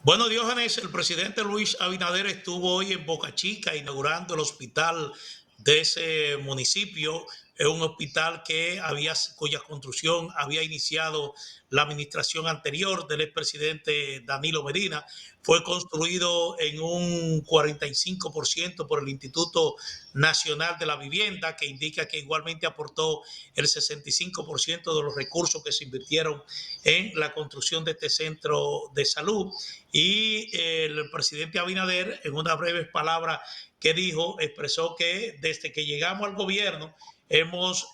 Bueno, Diógenes, el presidente Luis Abinader estuvo hoy en Boca Chica inaugurando el hospital de ese municipio. Es un hospital cuya construcción había iniciado la administración anterior del expresidente Danilo Medina. Fue construido en un 45% por el Instituto Nacional de la Vivienda, que indica que igualmente aportó el 65% de los recursos que se invirtieron en la construcción de este centro de salud. Y el presidente Abinader, en unas breves palabras que dijo, expresó que desde que llegamos al gobierno hemos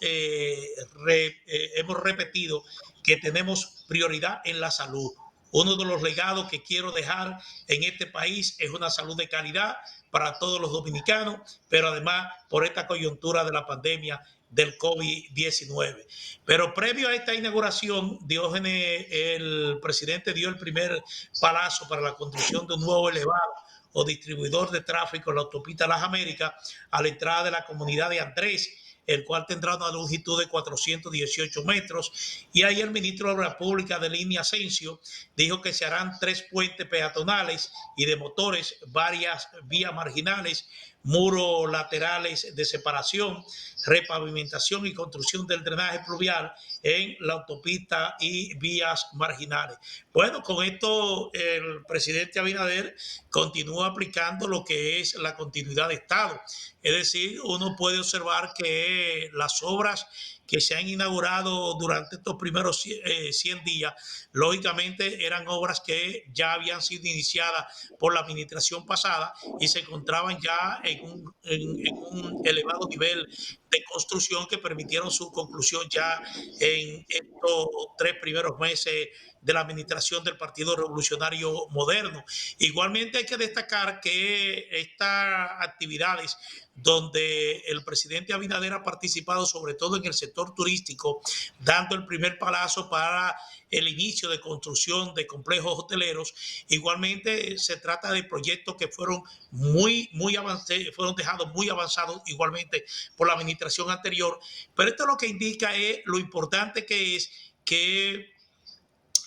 repetido que tenemos prioridad en la salud. Uno de los legados que quiero dejar en este país es una salud de calidad para todos los dominicanos, pero además por esta coyuntura de la pandemia del COVID-19. Pero previo a esta inauguración, Diógenes, el presidente dio el primer palazo para la construcción de un nuevo elevado o distribuidor de tráfico en la autopista Las Américas a la entrada de la comunidad de Andrés, el cual tendrá una longitud de 418 metros. Y ahí el ministro de la República de Línea Asensio dijo que se harán 3 puentes peatonales y de motores, varias vías marginales, muros laterales de separación, repavimentación y construcción del drenaje pluvial en la autopista y vías marginales. Bueno, con esto el presidente Abinader continúa aplicando lo que es la continuidad de Estado. Es decir, uno puede observar que las obras que se han inaugurado durante estos primeros 100 días, lógicamente eran obras que ya habían sido iniciadas por la administración pasada y se encontraban ya en un elevado nivel de construcción que permitieron su conclusión ya en estos 3 primeros meses de la administración del Partido Revolucionario Moderno. Igualmente hay que destacar que estas actividades donde el presidente Abinader ha participado, sobre todo en el sector turístico, dando el primer palazo para el inicio de construcción de complejos hoteleros. Igualmente se trata de proyectos que fueron muy avanzados, fueron dejados muy avanzados igualmente por la administración anterior. Pero esto lo que indica es lo importante que es que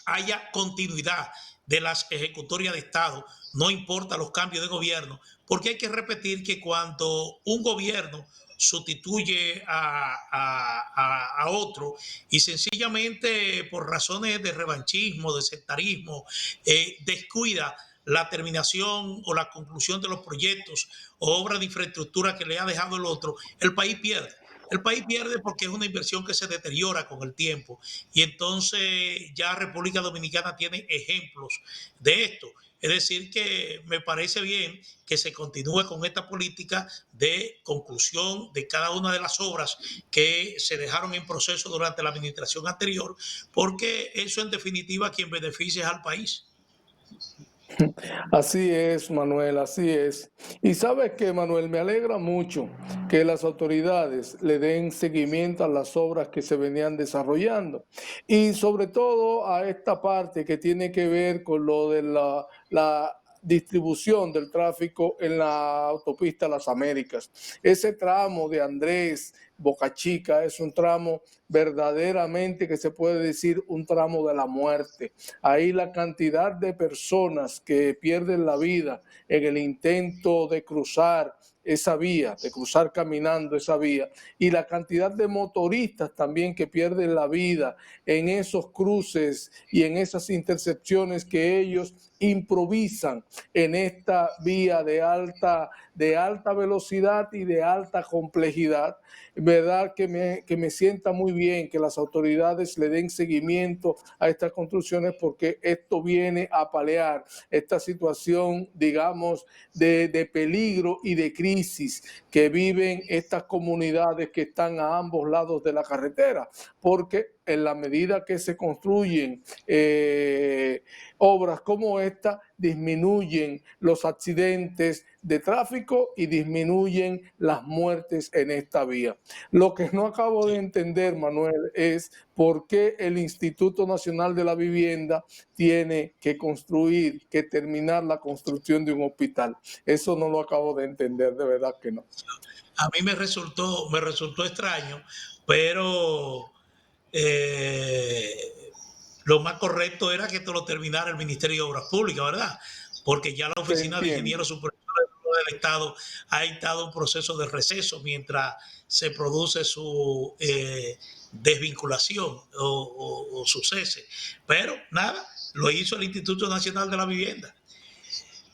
haya continuidad de las ejecutorias de Estado, no importa los cambios de gobierno, porque hay que repetir que cuando un gobierno sustituye a otro y sencillamente por razones de revanchismo, de sectarismo, descuida la terminación o la conclusión de los proyectos o obras de infraestructura que le ha dejado el otro, el país pierde. El país pierde porque es una inversión que se deteriora con el tiempo. Y entonces ya República Dominicana tiene ejemplos de esto. Es decir, que me parece bien que se continúe con esta política de conclusión de cada una de las obras que se dejaron en proceso durante la administración anterior, porque eso en definitiva quien beneficia es al país. Así es, Manuel, así es. Y sabes que, Manuel, me alegra mucho que las autoridades le den seguimiento a las obras que se venían desarrollando y sobre todo a esta parte que tiene que ver con lo de la distribución del tráfico en la autopista Las Américas. Ese tramo de Andrés, Boca Chica, es un tramo verdaderamente que se puede decir un tramo de la muerte. Ahí la cantidad de personas que pierden la vida en el intento de cruzar esa vía, de cruzar caminando esa vía, y la cantidad de motoristas también que pierden la vida en esos cruces y en esas intercepciones que ellos improvisan en esta vía de alta velocidad y de alta complejidad. Verdad que me sienta muy bien que las autoridades le den seguimiento a estas construcciones porque esto viene a paliar esta situación, digamos, de peligro y de crisis que viven estas comunidades que están a ambos lados de la carretera, porque en la medida que se construyen obras como esta, disminuyen los accidentes de tráfico y disminuyen las muertes en esta vía. Lo que no acabo de Sí. entender, Manuel, es por qué el Instituto Nacional de la Vivienda tiene que construir, que terminar la construcción de un hospital. Eso no lo acabo de entender, de verdad que no. A mí me resultó extraño, pero eh, lo más correcto era que esto lo terminara el Ministerio de Obras Públicas, ¿verdad? Porque ya la Te Oficina de entiendo. Ingenieros Superiores del Estado ha estado en proceso de receso mientras se produce su desvinculación o su cese. Pero nada, lo hizo el Instituto Nacional de la Vivienda.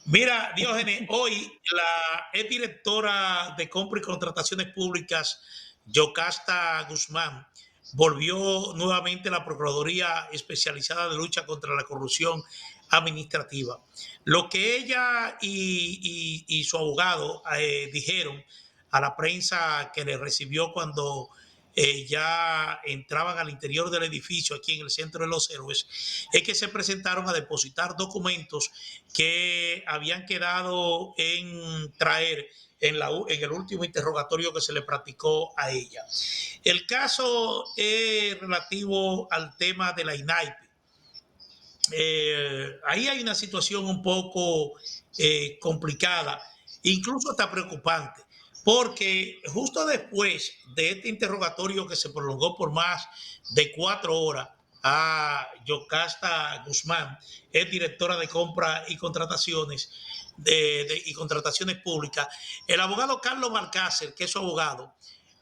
Mira, Diógenes, hoy la exdirectora de Compra y Contrataciones Públicas, Yocasta Guzmán, volvió nuevamente a la Procuraduría Especializada de Lucha contra la Corrupción Administrativa. Lo que ella y su abogado dijeron a la prensa que le recibió cuando ya entraban al interior del edificio aquí en el Centro de los Héroes, es que se presentaron a depositar documentos que habían quedado en traer en el último interrogatorio que se le practicó a ella. El caso es relativo al tema de la INAIP. Ahí hay una situación un poco complicada, incluso hasta preocupante, porque justo después de este interrogatorio que se prolongó por más de 4 horas a Yocasta Guzmán, es directora de compra y contrataciones y contrataciones públicas, el abogado Carlos Balcácer, que es su abogado,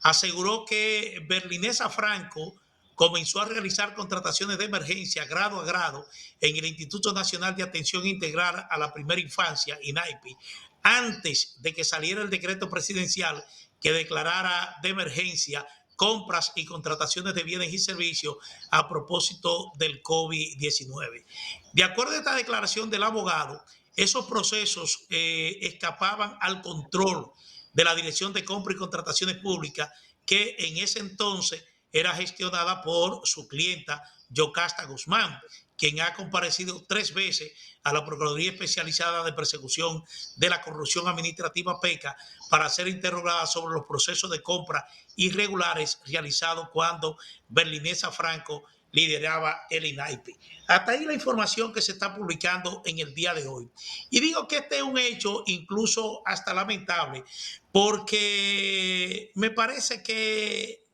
aseguró que Berlinesa Franco comenzó a realizar contrataciones de emergencia grado a grado en el Instituto Nacional de Atención Integral a la Primera Infancia, INAIPI, antes de que saliera el decreto presidencial que declarara de emergencia compras y contrataciones de bienes y servicios a propósito del COVID-19. De acuerdo a esta declaración del abogado, esos procesos escapaban al control de la Dirección de Compra y Contrataciones Públicas, que en ese entonces era gestionada por su clienta Yocasta Guzmán, quien ha comparecido 3 veces a la Procuraduría Especializada de Persecución de la Corrupción Administrativa PECA para ser interrogada sobre los procesos de compra irregulares realizados cuando Berlinesa Franco lideraba el INAIPI. Hasta ahí la información que se está publicando en el día de hoy. Y digo que este es un hecho incluso hasta lamentable, porque me parece que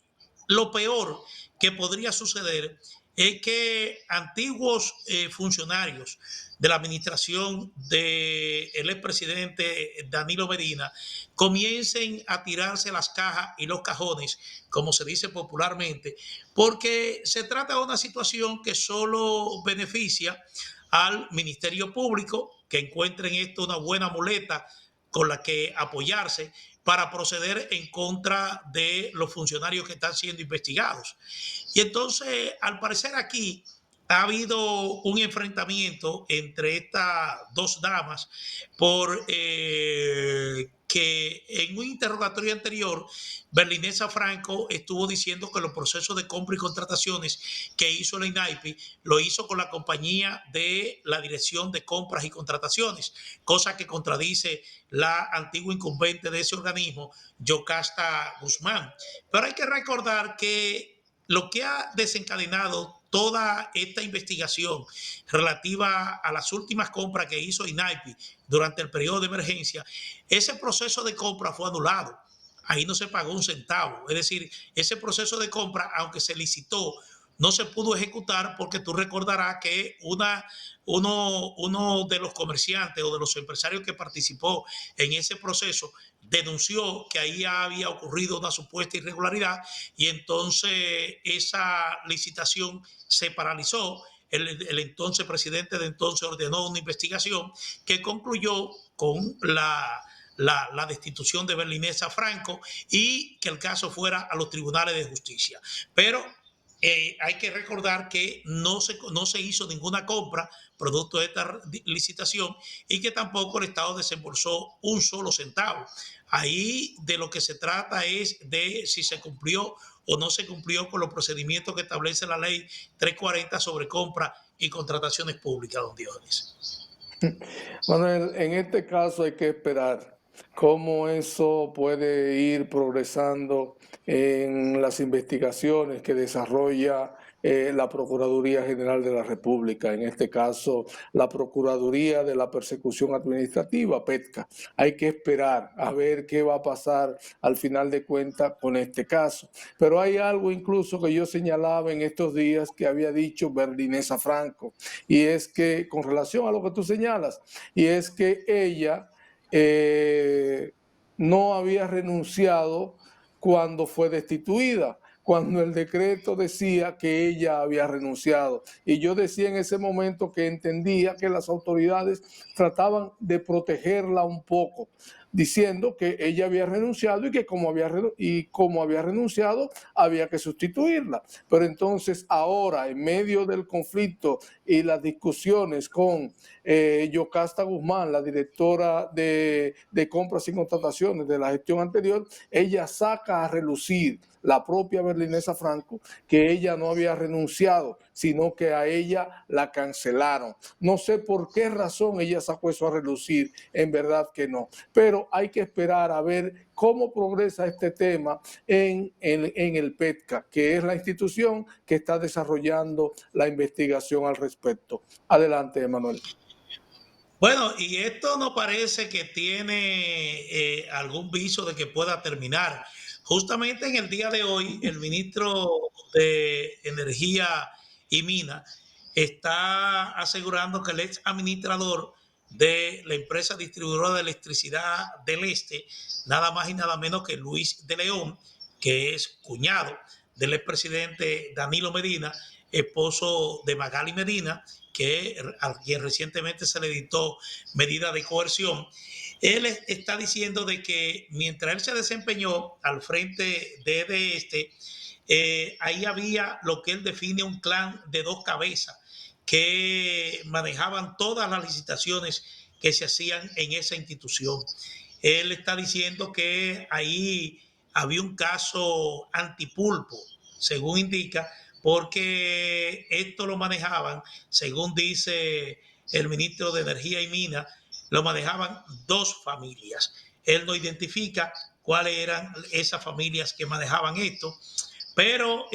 lo peor que podría suceder es que antiguos funcionarios de la administración del expresidente Danilo Medina comiencen a tirarse las cajas y los cajones, como se dice popularmente, porque se trata de una situación que solo beneficia al Ministerio Público, que encuentre en esto una buena muleta con la que apoyarse para proceder en contra de los funcionarios que están siendo investigados. Y entonces, al parecer aquí ha habido un enfrentamiento entre estas dos damas por que en un interrogatorio anterior, Berlinesa Franco estuvo diciendo que los procesos de compra y contrataciones que hizo la INAIPI lo hizo con la compañía de la Dirección de Compras y Contrataciones, cosa que contradice la antigua incumbente de ese organismo, Yocasta Guzmán. Pero hay que recordar que lo que ha desencadenado toda esta investigación relativa a las últimas compras que hizo INAIPI durante el periodo de emergencia, ese proceso de compra fue anulado. Ahí no se pagó un centavo. Es decir, ese proceso de compra, aunque se licitó, no se pudo ejecutar porque tú recordarás que uno de los comerciantes o de los empresarios que participó en ese proceso denunció que ahí había ocurrido una supuesta irregularidad y entonces esa licitación se paralizó. El entonces presidente de entonces ordenó una investigación que concluyó con la destitución de Berlinesa Franco y que el caso fuera a los tribunales de justicia. Pero hay que recordar que no se hizo ninguna compra producto de esta licitación y que tampoco el Estado desembolsó un solo centavo. Ahí de lo que se trata es de si se cumplió o no se cumplió con los procedimientos que establece la ley 340 sobre compra y contrataciones públicas, don Dionis. Manuel, en este caso hay que esperar cómo eso puede ir progresando en las investigaciones que desarrolla la Procuraduría General de la República, en este caso la Procuraduría de la Persecución Administrativa, PETCA. Hay que esperar a ver qué va a pasar al final de cuentas con este caso. Pero hay algo incluso que yo señalaba en estos días que había dicho Berlinesa Franco, y es que con relación a lo que tú señalas, y es que ella no había renunciado cuando fue destituida, cuando el decreto decía que ella había renunciado. Y yo decía en ese momento que entendía que las autoridades trataban de protegerla un poco, diciendo que ella había renunciado y que como había renunciado había que sustituirla. Pero entonces ahora, en medio del conflicto y las discusiones con Yocasta Guzmán, la directora de compras y contrataciones de la gestión anterior, ella saca a relucir, la propia Berlinesa Franco, que ella no había renunciado, sino que a ella la cancelaron. No sé por qué razón ella sacó eso a relucir, en verdad que no. Pero hay que esperar a ver cómo progresa este tema en el PETCA, que es la institución que está desarrollando la investigación al respecto. Adelante, Emanuel. Bueno, y esto no parece que tiene algún viso de que pueda terminar. Justamente en el día de hoy, el ministro de Energía y Mina está asegurando que el ex administrador de la empresa distribuidora de electricidad del Este, nada más y nada menos que Luis de León, que es cuñado del expresidente Danilo Medina, esposo de Magali Medina, a quien recientemente se le dictó medida de coerción. Él está diciendo de que mientras él se desempeñó al frente de este, ahí había lo que él define un clan de dos cabezas que manejaban todas las licitaciones que se hacían en esa institución. Él está diciendo que ahí había un caso antipulpo, según indica, porque esto lo manejaban, según dice el ministro de Energía y Minas, lo manejaban dos familias. Él no identifica cuáles eran esas familias que manejaban esto, pero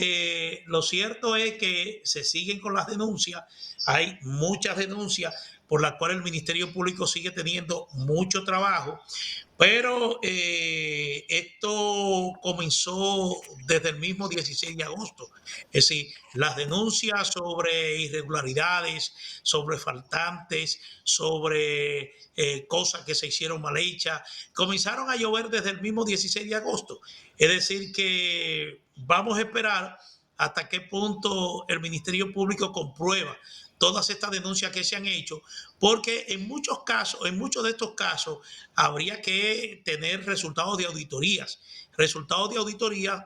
lo cierto es que se siguen con las denuncias, hay muchas denuncias por las cuales el Ministerio Público sigue teniendo mucho trabajo, pero esto comenzó desde el mismo 16 de agosto. Es decir, las denuncias sobre irregularidades, sobre faltantes, sobre cosas que se hicieron mal hechas, comenzaron a llover desde el mismo 16 de agosto. Es decir, que vamos a esperar hasta qué punto el Ministerio Público comprueba todas estas denuncias que se han hecho, porque en muchos casos, en muchos de estos casos, habría que tener resultados de auditoría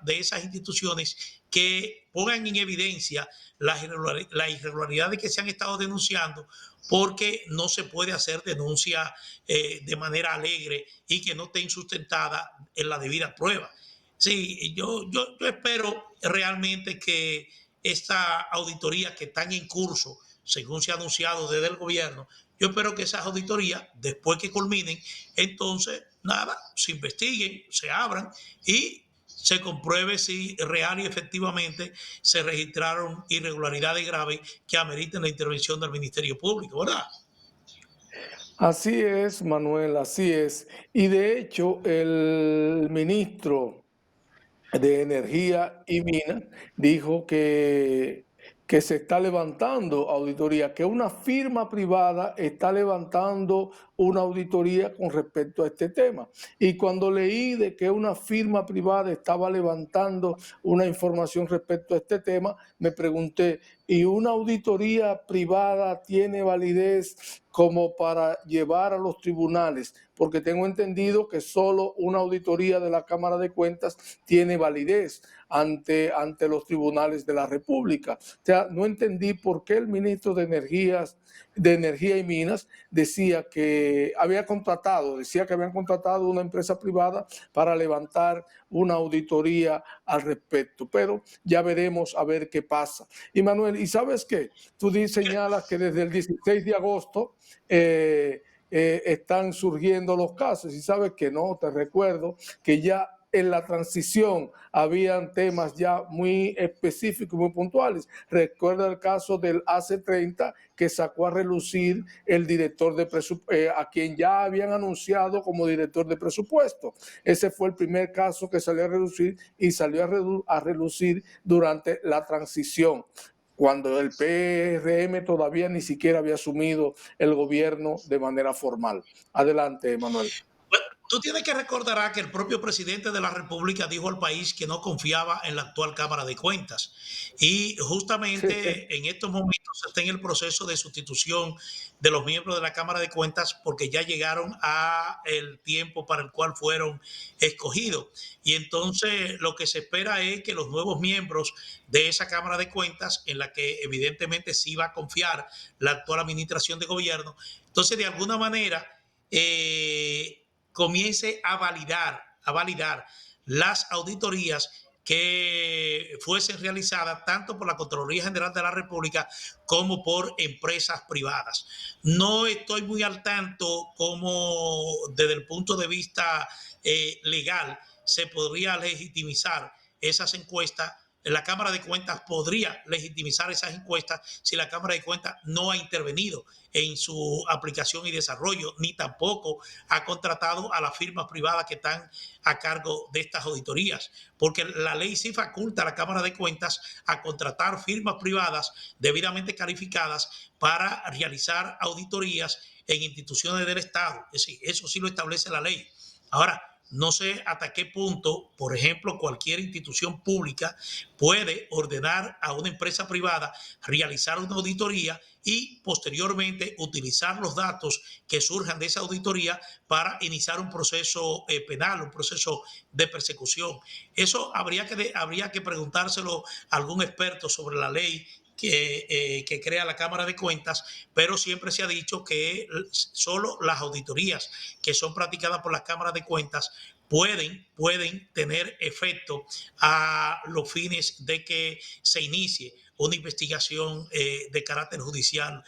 de esas instituciones que pongan en evidencia las irregularidades que se han estado denunciando, porque no se puede hacer denuncia de manera alegre y que no esté sustentada en la debida prueba. Sí, yo espero realmente que esta auditoría que están en curso, según se ha anunciado desde el gobierno, yo espero que esas auditorías, después que culminen, entonces, nada, se investiguen, se abran y se compruebe si real y efectivamente se registraron irregularidades graves que ameriten la intervención del Ministerio Público, ¿verdad? Así es, Manuel, así es. Y de hecho, el ministro de Energía y Minas dijo que se está levantando auditoría, que una firma privada está levantando una auditoría con respecto a este tema. Y cuando leí de que una firma privada estaba levantando una información respecto a este tema, me pregunté, ¿y una auditoría privada tiene validez como para llevar a los tribunales? Porque tengo entendido que solo una auditoría de la Cámara de Cuentas tiene validez ante los tribunales de la República. O sea, no entendí por qué el ministro de Energía y Minas decía que habían contratado una empresa privada para levantar una auditoría al respecto, pero ya veremos a ver qué pasa. Y Manuel, ¿y sabes qué? Tú señalas que desde el 16 de agosto están surgiendo los casos, y sabes que no, te recuerdo que ya en la transición habían temas ya muy específicos, muy puntuales. Recuerda el caso del AC30 que sacó a relucir el director de presupuesto, a quien ya habían anunciado como director de presupuesto. Ese fue el primer caso que salió a relucir y salió a relucir durante la transición, cuando el PRM todavía ni siquiera había asumido el gobierno de manera formal. Adelante, Manuel. Bueno, tú tienes que recordar que el propio presidente de la República dijo al país que no confiaba en la actual Cámara de Cuentas. Y justamente en estos momentos está en el proceso de sustitución de los miembros de la Cámara de Cuentas porque ya llegaron a el tiempo para el cual fueron escogidos. Y entonces lo que se espera es que los nuevos miembros de esa Cámara de Cuentas, en la que evidentemente sí va a confiar la actual administración de gobierno, entonces de alguna manera comience a validar las auditorías que fuesen realizadas tanto por la Contraloría General de la República como por empresas privadas. No estoy muy al tanto cómo desde el punto de vista legal se podría legitimizar esas encuestas. La Cámara de Cuentas podría legitimizar esas encuestas si la Cámara de Cuentas no ha intervenido en su aplicación y desarrollo, ni tampoco ha contratado a las firmas privadas que están a cargo de estas auditorías, porque la ley sí faculta a la Cámara de Cuentas a contratar firmas privadas debidamente calificadas para realizar auditorías en instituciones del Estado. Es decir, eso sí lo establece la ley. Ahora, no sé hasta qué punto, por ejemplo, cualquier institución pública puede ordenar a una empresa privada realizar una auditoría y posteriormente utilizar los datos que surjan de esa auditoría para iniciar un proceso penal, un proceso de persecución. Eso habría que preguntárselo a algún experto sobre la ley que crea la Cámara de Cuentas, pero siempre se ha dicho que solo las auditorías que son practicadas por las cámaras de cuentas pueden tener efecto a los fines de que se inicie una investigación de carácter judicial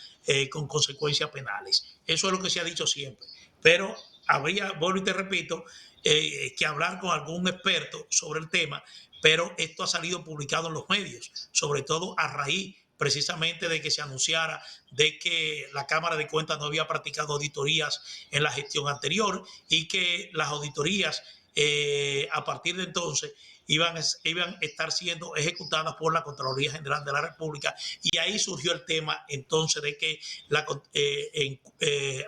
con consecuencias penales. Eso es lo que se ha dicho siempre. Pero habría, vuelvo y te repito, que hablar con algún experto sobre el tema, pero esto ha salido publicado en los medios, sobre todo a raíz precisamente de que se anunciara de que la Cámara de Cuentas no había practicado auditorías en la gestión anterior y que las auditorías a partir de entonces iban a estar siendo ejecutadas por la Contraloría General de la República, y ahí surgió el tema entonces de que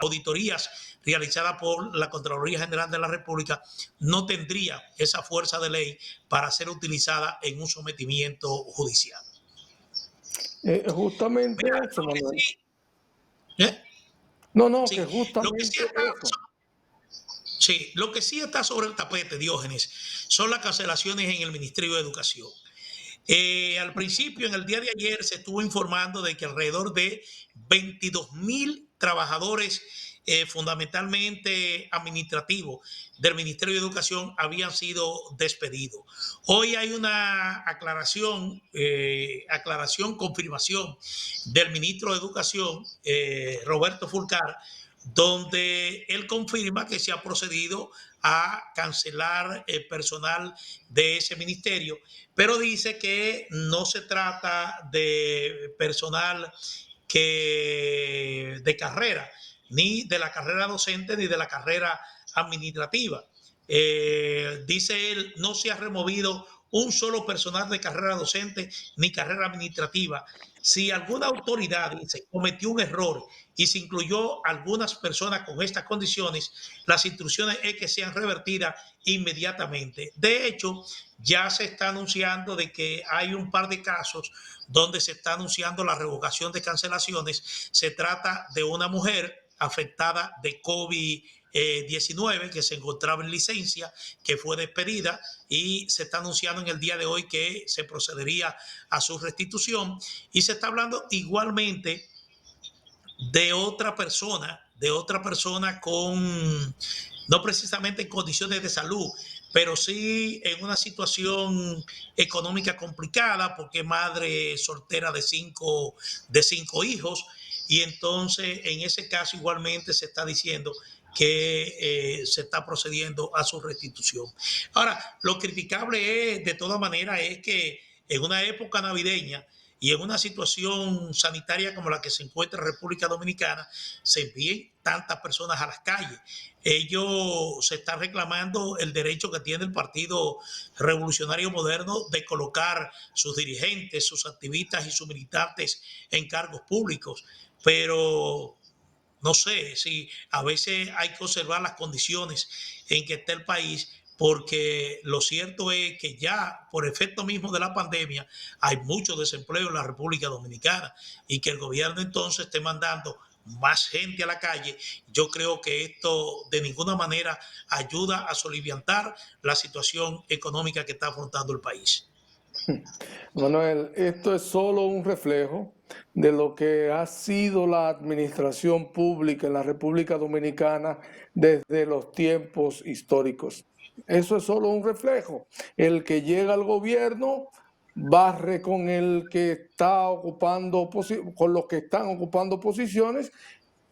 auditorías realizadas por la Contraloría General de la República no tendría esa fuerza de ley para ser utilizada en un sometimiento judicial. Justamente Mira, eso, Manuel. sí, ¿eh? No, Sí, que lo que sí justamente está, eso. sí, lo que sí está sobre el tapete, Diógenes, son las cancelaciones en el Ministerio de Educación. Al principio, en el día de ayer, se estuvo informando de que alrededor de 22,000 trabajadores, fundamentalmente administrativos, del Ministerio de Educación habían sido despedidos. Hoy hay una confirmación del ministro de Educación, Roberto Fulcar, donde él confirma que se ha procedido a cancelar el personal de ese ministerio, pero dice que no se trata de personal de carrera, ni de la carrera docente, ni de la carrera administrativa. Dice él, no se ha removido un solo personal de carrera docente ni carrera administrativa. Si alguna autoridad, dice, cometió un error y se incluyó algunas personas con estas condiciones, las instrucciones es que sean revertidas inmediatamente. De hecho, ya se está anunciando de que hay un par de casos donde se está anunciando la revocación de cancelaciones. Se trata de una mujer afectada de COVID-19 que se encontraba en licencia, que fue despedida, y se está anunciando en el día de hoy que se procedería a su restitución. Y se está hablando igualmente de otra persona con, no precisamente en condiciones de salud, pero sí en una situación económica complicada, porque es madre soltera de cinco hijos, y entonces en ese caso igualmente se está diciendo que se está procediendo a su restitución. Ahora, lo criticable es, de todas maneras, es que en una época navideña y en una situación sanitaria como la que se encuentra en República Dominicana, se envíen tantas personas a las calles. Ellos se están reclamando el derecho que tiene el Partido Revolucionario Moderno de colocar sus dirigentes, sus activistas y sus militantes en cargos públicos, pero no sé si a veces hay que observar las condiciones en que está el país, porque lo cierto es que ya por efecto mismo de la pandemia hay mucho desempleo en la República Dominicana, y que el gobierno entonces esté mandando más gente a la calle. Yo creo que esto de ninguna manera ayuda a soliviantar la situación económica que está afrontando el país. Manuel, esto es solo un reflejo de lo que ha sido la administración pública en la República Dominicana desde los tiempos históricos. Eso es solo un reflejo. El que llega al gobierno barre con el que está ocupando, con los que están ocupando posiciones,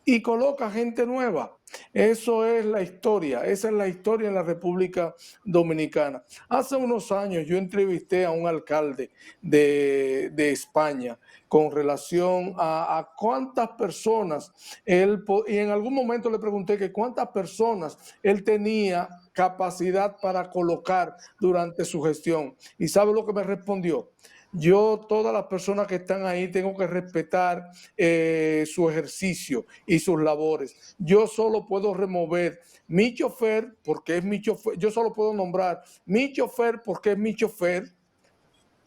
y coloca gente nueva. Eso es la historia, esa es la historia en la República Dominicana. Hace unos años yo entrevisté a un alcalde de España con relación a cuántas personas y en algún momento le pregunté que cuántas personas él tenía capacidad para colocar durante su gestión. ¿Y sabe lo que me respondió? Yo, todas las personas que están ahí, tengo que respetar su ejercicio y sus labores. Yo solo puedo remover mi chofer porque es mi chofer. Yo solo puedo nombrar mi chofer porque es mi chofer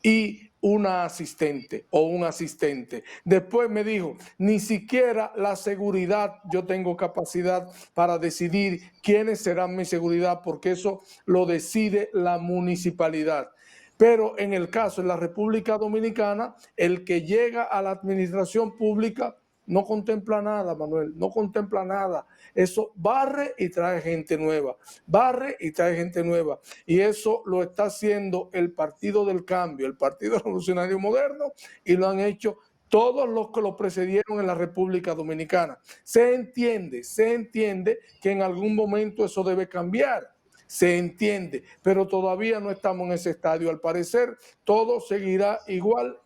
y una asistente o un asistente. Después me dijo, ni siquiera la seguridad yo tengo capacidad para decidir quiénes serán mi seguridad, porque eso lo decide la municipalidad. Pero en el caso de la República Dominicana, el que llega a la administración pública no contempla nada, Manuel, no contempla nada. Eso barre y trae gente nueva, barre y trae gente nueva. Y eso lo está haciendo el Partido del Cambio, el Partido Revolucionario Moderno, y lo han hecho todos los que lo precedieron en la República Dominicana. Se entiende que en algún momento eso debe cambiar. Se entiende, pero todavía no estamos en ese estadio. Al parecer, todo seguirá igual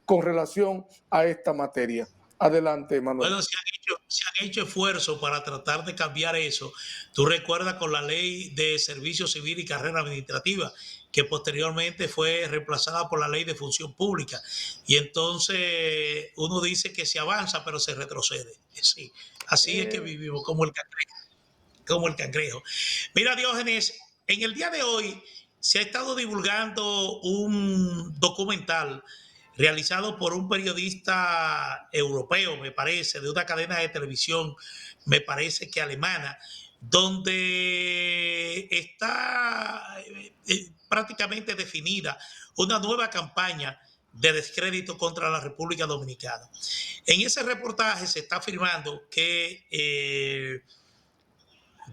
con relación a esta materia. Adelante, Manuel. Bueno, se han hecho esfuerzos para tratar de cambiar eso. Tú recuerdas con la ley de servicio civil y carrera administrativa, que posteriormente fue reemplazada por la ley de función pública. Y entonces uno dice que se avanza, pero se retrocede. Sí, así es que vivimos, como el cangrejo. Mira, Diógenes, en el día de hoy se ha estado divulgando un documental realizado por un periodista europeo, me parece, de una cadena de televisión, me parece que alemana, donde está prácticamente definida una nueva campaña de descrédito contra la República Dominicana. En ese reportaje se está afirmando que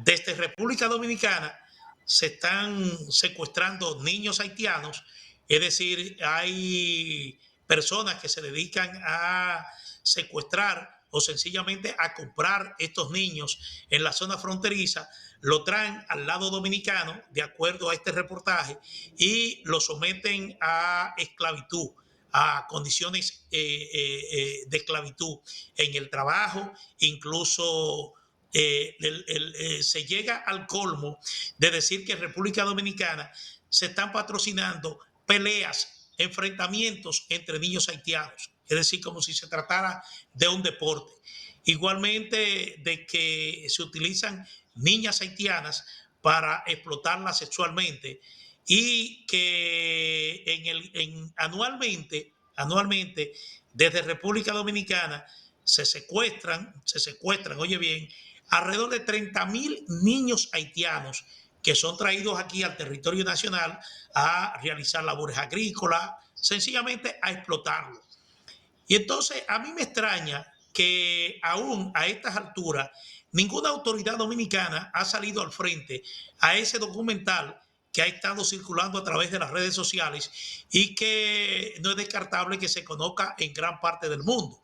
desde República Dominicana se están secuestrando niños haitianos, es decir, hay personas que se dedican a secuestrar o sencillamente a comprar estos niños en la zona fronteriza, lo traen al lado dominicano, de acuerdo a este reportaje, y lo someten a esclavitud, a condiciones de esclavitud en el trabajo, incluso se llega al colmo de decir que en República Dominicana se están patrocinando peleas, enfrentamientos entre niños haitianos, es decir, como si se tratara de un deporte. Igualmente de que se utilizan niñas haitianas para explotarlas sexualmente, y que anualmente desde República Dominicana se secuestran, oye bien, alrededor de 30.000 niños haitianos que son traídos aquí al territorio nacional a realizar labores agrícolas, sencillamente a explotarlo. Y entonces a mí me extraña que aún a estas alturas ninguna autoridad dominicana ha salido al frente a ese documental que ha estado circulando a través de las redes sociales y que no es descartable que se conozca en gran parte del mundo.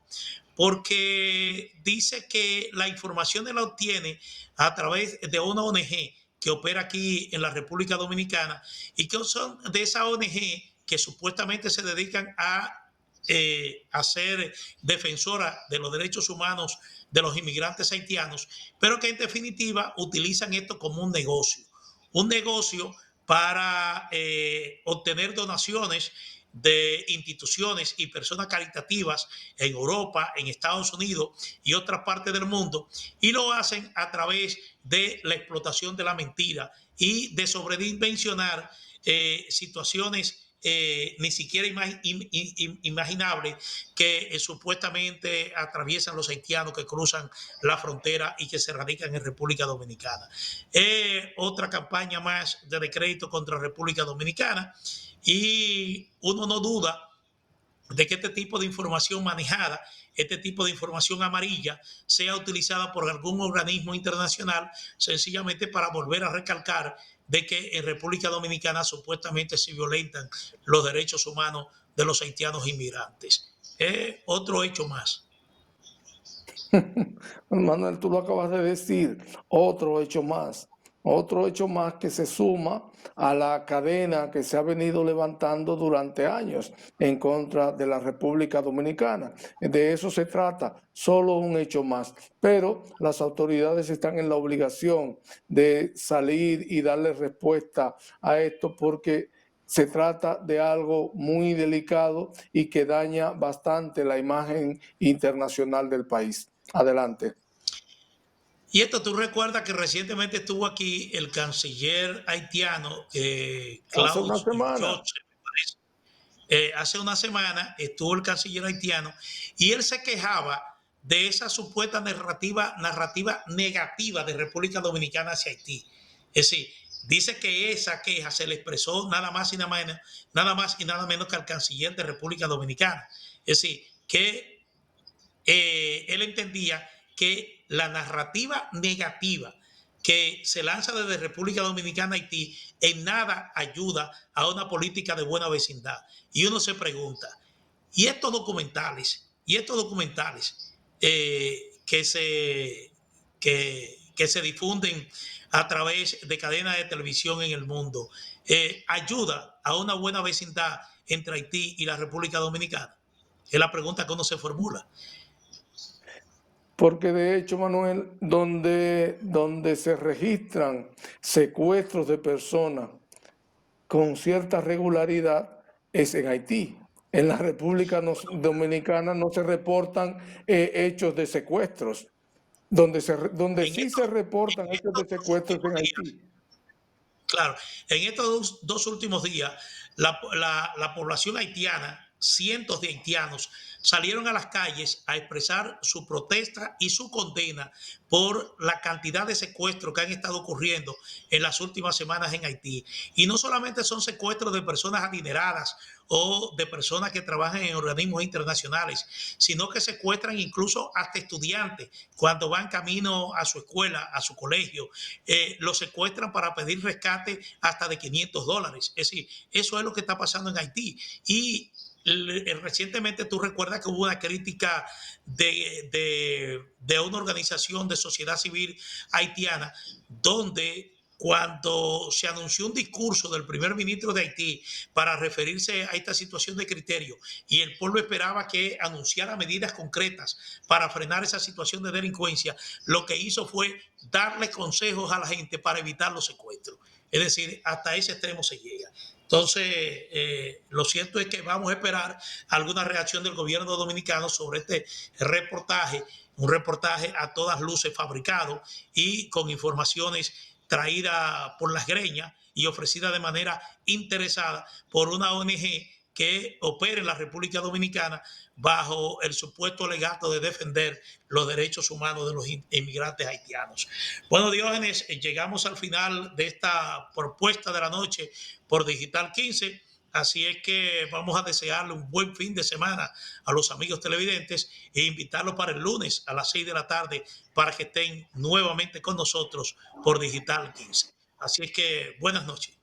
porque dice que la información la obtiene a través de una ONG que opera aquí en la República Dominicana y que son de esa ONG que supuestamente se dedican a ser defensora de los derechos humanos de los inmigrantes haitianos, pero que en definitiva utilizan esto como un negocio para obtener donaciones de instituciones y personas caritativas en Europa, en Estados Unidos y otras partes del mundo, y lo hacen a través de la explotación de la mentira y de sobredimensionar situaciones ni siquiera imaginables que supuestamente atraviesan los haitianos que cruzan la frontera y que se radican en República Dominicana. Otra campaña más de descrédito contra República Dominicana, y uno no duda de que este tipo de información manejada, este tipo de información amarilla, sea utilizada por algún organismo internacional sencillamente para volver a recalcar de que en República Dominicana supuestamente se violentan los derechos humanos de los haitianos inmigrantes. Otro hecho más. Manuel, tú lo acabas de decir, otro hecho más que se suma a la cadena que se ha venido levantando durante años en contra de la República Dominicana. De eso se trata, solo un hecho más. Pero las autoridades están en la obligación de salir y darle respuesta a esto porque se trata de algo muy delicado y que daña bastante la imagen internacional del país. Adelante. Y esto tú recuerdas que recientemente estuvo aquí el canciller haitiano, Hace una Klaus semana. Joseph, me parece. Hace una semana estuvo el canciller haitiano y él se quejaba de esa supuesta narrativa negativa de República Dominicana hacia Haití. Es decir, dice que esa queja se le expresó nada más y nada menos que al canciller de República Dominicana. Es decir, que él entendía que la narrativa negativa que se lanza desde República Dominicana a Haití en nada ayuda a una política de buena vecindad. Y uno se pregunta, y estos documentales que se difunden a través de cadenas de televisión en el mundo, ayuda a una buena vecindad entre Haití y la República Dominicana? Es la pregunta que uno se formula. Porque de hecho, Manuel, donde se registran secuestros de personas con cierta regularidad es en Haití. En la República Dominicana no se reportan hechos de secuestros. Donde En sí estos, se reportan en hechos de estos dos secuestros últimos en días, Haití. claro, en estos dos últimos días, la población haitiana, cientos de haitianos, salieron a las calles a expresar su protesta y su condena por la cantidad de secuestros que han estado ocurriendo en las últimas semanas en Haití. Y no solamente son secuestros de personas adineradas o de personas que trabajan en organismos internacionales, sino que secuestran incluso hasta estudiantes cuando van camino a su escuela, a su colegio. Los secuestran para pedir rescate hasta de $500. Es decir, eso es lo que está pasando en Haití. Y recientemente tú recuerdas que hubo una crítica de una organización de sociedad civil haitiana donde cuando se anunció un discurso del primer ministro de Haití para referirse a esta situación de criterio y el pueblo esperaba que anunciara medidas concretas para frenar esa situación de delincuencia, lo que hizo fue darle consejos a la gente para evitar los secuestros. Es decir, hasta ese extremo se llega. Entonces, lo cierto es que vamos a esperar alguna reacción del gobierno dominicano sobre este reportaje, un reportaje a todas luces fabricado y con informaciones traída por las greñas y ofrecida de manera interesada por una ONG que opera en la República Dominicana bajo el supuesto legato de defender los derechos humanos de los inmigrantes haitianos. Bueno, Diógenes, llegamos al final de esta propuesta de la noche por Digital 15. Así es que vamos a desearle un buen fin de semana a los amigos televidentes e invitarlos para el lunes a las 6 de la tarde para que estén nuevamente con nosotros por Digital 15. Así es que buenas noches.